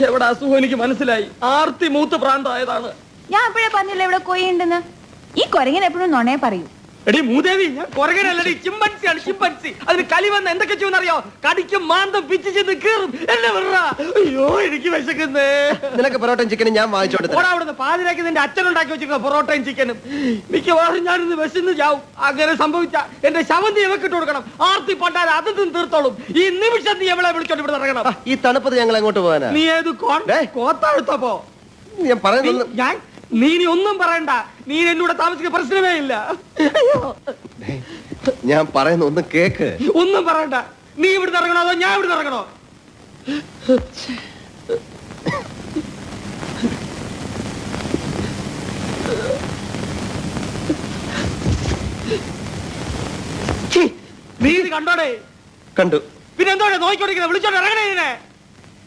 എവിടെ അസുഖം എനിക്ക് മനസ്സിലായി. ആർത്തി മൂത്ത് പ്രാന്തായതാണ്. ഞാൻ എപ്പോഴേ പറഞ്ഞില്ല ഇവിടെ കൊയ്യുണ്ടെന്ന്. ഈ കൊരങ്ങൻ എപ്പോഴും നുണയെ പറയൂ. എടി മൂദേവി, ഞാൻ കൊരങ്ങനല്ലടി, ചിമ്പൻസിയാണ്, ചിമ്പൻസി. അതിന് കലി വന്ന് എന്തൊക്കെ ചെയ്യുമെന്നറിയോ? കടിക്കും, മാന്തം, പിച്ച് ചെന്ന് കീറും. എന്നെ വിടറാ. അയ്യോ എനിക്ക് വിശക്കുന്നേ. നിനക്ക് പൊറോട്ടയും ചിക്കനും ഞാൻ വാങ്ങിച്ചോട്ടെ. അവിടുന്ന് പാതിരാക്കി നിന്റെ അച്ഛനുണ്ടാക്കി വെച്ചിരിക്കുന്ന പൊറോട്ടയും ചിക്കനും. മിക്കവാറും ഞാനിന്ന് വിശന്ന് ചാവും. അങ്ങനെ സംഭവിച്ച എന്റെ ശവന്തി ഇവക്കിട്ട് കൊടുക്കണം. ആർത്തി പണ്ടാൽ അതും തീർത്തോളും. ഈ നിമിഷം നീ എവളെ വിളിച്ചോണ്ട് ഇവിടെ ഇറങ്ങണം. ഈ തണുപ്പത് ഞങ്ങൾ എങ്ങോട്ട് പോകാനാ? നീ ഏത് കോത്താഴ്ത്തപ്പോ? ഞാൻ പറയുന്നത് നീ ഒന്നും പറയണ്ട. നീ എന്നൂടെ താമസിക്കുന്ന പ്രശ്നമേ ഇല്ല. ഞാൻ പറയുന്ന ഒന്ന് കേക്ക്. ഒന്നും പറയണ്ട. നീ ഇവിടുന്ന് ഇറങ്ങണോ അതോ ഞാൻ ഇവിടുന്ന് ഇറങ്ങണോ? നീ ഇത് കണ്ടോടെ? കണ്ടു. പിന്നെ എന്തോടെ നോക്കിക്കൊണ്ടിരിക്കുന്നത്? വിളിച്ചോണ്ട് ഇറങ്ങണേ.